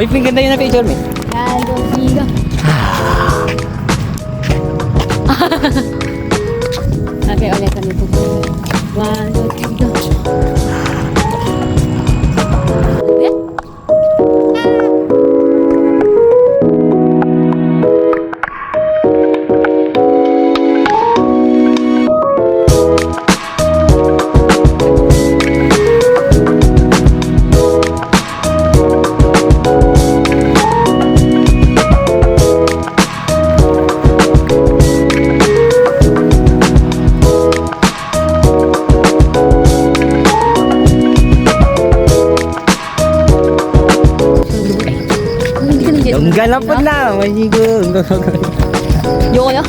Uy, ganda yun na picture mo. Lalo, bigo. Okay, ulit kami po. 1, 2, 3, go. Ganap po na, masigo. Yoko yo.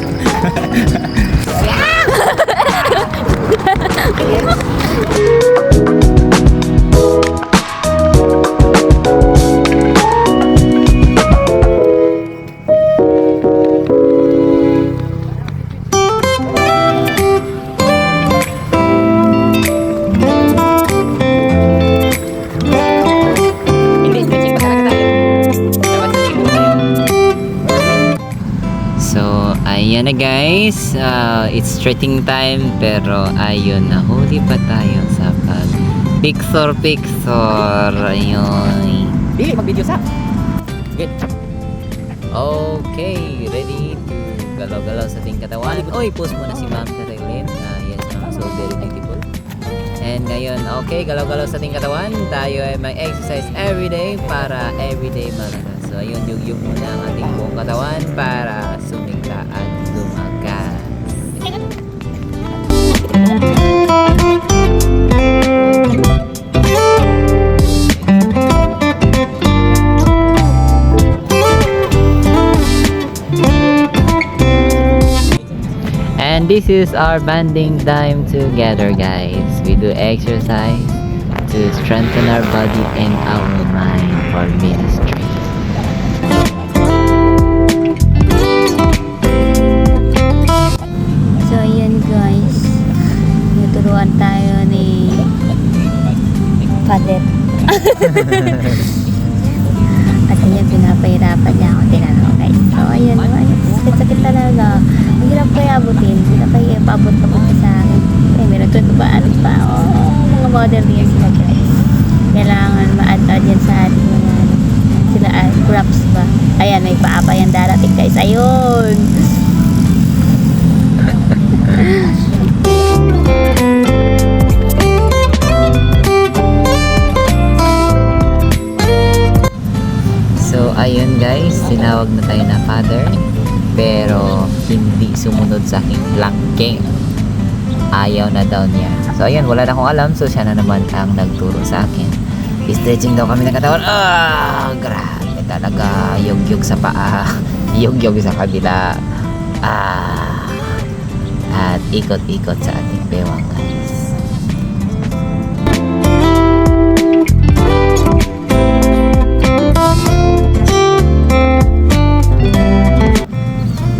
Ayan na guys, it's stretching time pero ayun, nahuli pa tayo sa picture. Ayun. Di, mag-video sa. Good. Okay, ready to galaw-galaw sa ating katawan. Oy, post mo na si Ma'am Kathleen. Yes ma'am, so very beautiful. And ngayon, okay, galaw-galaw sa ating katawan. Tayo ay may exercise everyday para everyday malakas. So ayun, yug-yug muna ang ating buong katawan para sumigla at lumakas. And this is our bonding time together, guys. We do exercise to strengthen our body and our mind for ministry. So, ayan guys. Naturuan tayo ni Father. At ayan, pinapahirapan niya ako. Tinanong guys. So, ayan. Sakit talaga. Ang hirap kaya abutin. Hindi na kayo paabot-abot sa akin. Eh, meron 20 pa, alis pa. Mga model years na guys. Kailangan ma-add yan sa ating mga sila crops ba. Ayan, may paapa yan darating guys. Ayun. So, ayun guys. Tinawag na tayo na father. Pero, hindi sumunod sa aking planking. Ayaw na daw niya. So, ayun. Wala na akong alam. So, siya na naman ang nagturo sa akin. Stretching daw kami ng katawan. Grabe talaga. Yug-yug sa paa. Yug-yug sa kabila. At ikot-ikot sa ating bewang guys.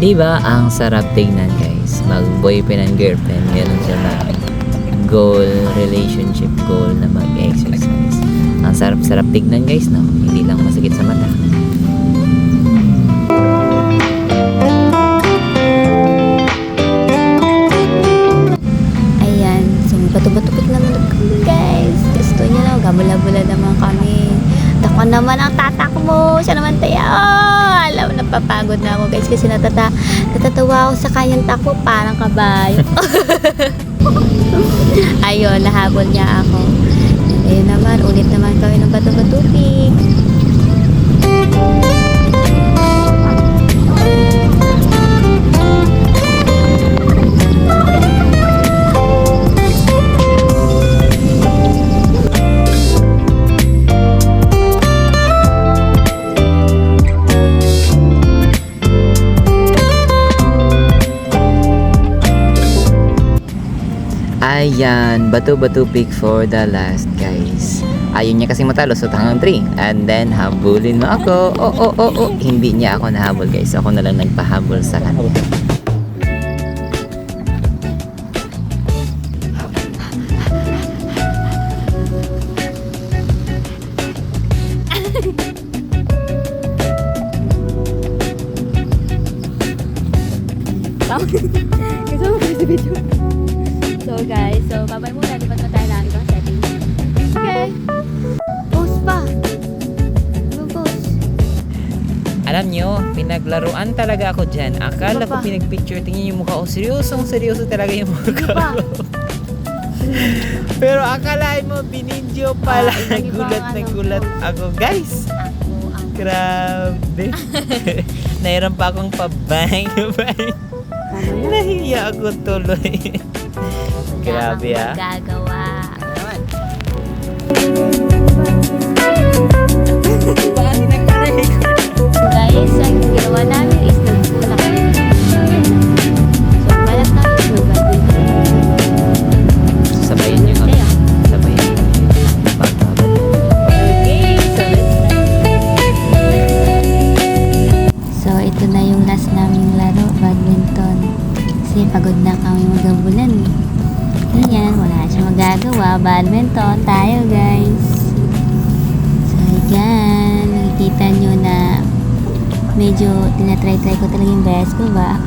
Diba ang sarap tignan guys? Mag boyfriend and girlfriend, meron sila goal, relationship goal na mag-exercise. Ang sarap-sarap tignan guys, no? Hindi lang masakit sa mata. Ayan, so bato-batukot naman kami guys. Gusto niya na, gabula-bula naman kami. Ako naman ang tatakbo. Siya naman tayo. Alam, napapagod na ako guys kasi natatawa ako sa kanyang takbo. Parang kabayo. Ayun, nahabol niya ako. Ayun naman, ulit naman kami ng bato-batupik. Ayan, batu-batu pick for the last, guys. Ayaw niya kasi matalo sa tangang 3. And then, habulin mo ako. Oh. Hindi niya ako nahabol, guys. Ako na lang nagpahabol sa kanya. Gusto mo sa video? So guys, babay muna. Lipat na tayo ng ibang setting. Okay. Post pa. Ano post? Alam nyo, pinaglaruan talaga ako dyan. Akala ko Ano pa? pinagpicture. Tingin yung mukha ko. Seryoso talaga yung mukha Pa. ko. Pero akalain mo, binidyo pala. ibang Nagulat ako. Guys, Ang grabe. Nairam pa akong pabang. Nahiya ako tuloy. Grabe ah. Magagawa. Guys, ang ginawa namin is nagtulak kami. So, balat namin mag-badminton. Sabayan nyo kami. Sabayan nyo kami. Okay, so let's start. So, ito na yung last naming laro, badminton. Kasi pagod na kami magabulan. Ganyan, wala siya magagawa. Badminton tayo, guys. So, yan. Nakikita nyo na medyo tinatry-try ko talaga yung best ko ba?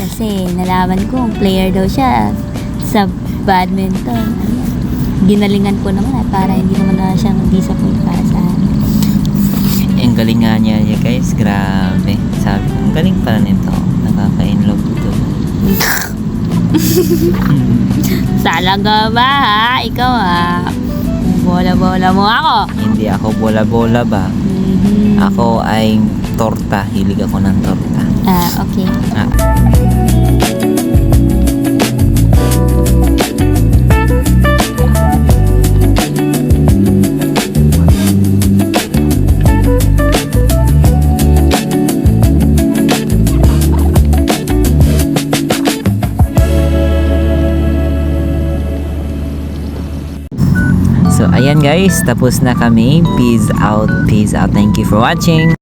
Kasi nalaman ko, player daw siya sa badminton. Ayan. Ginalingan ko naman para hindi naman na siyang disappoint para sa akin. Ang galing nga niya guys. Grabe. Sabi ko, ang galing pala nito. Nakaka-inlove ito. Talaga ba ha? Ikaw ha? Bola-bola mo ako. Hindi ako bola-bola ba? Ako ay torta. Hilig ako ng torta. Okay. Ah. So, ayan guys. Tapos na kami. Peace out. Peace out. Thank you for watching.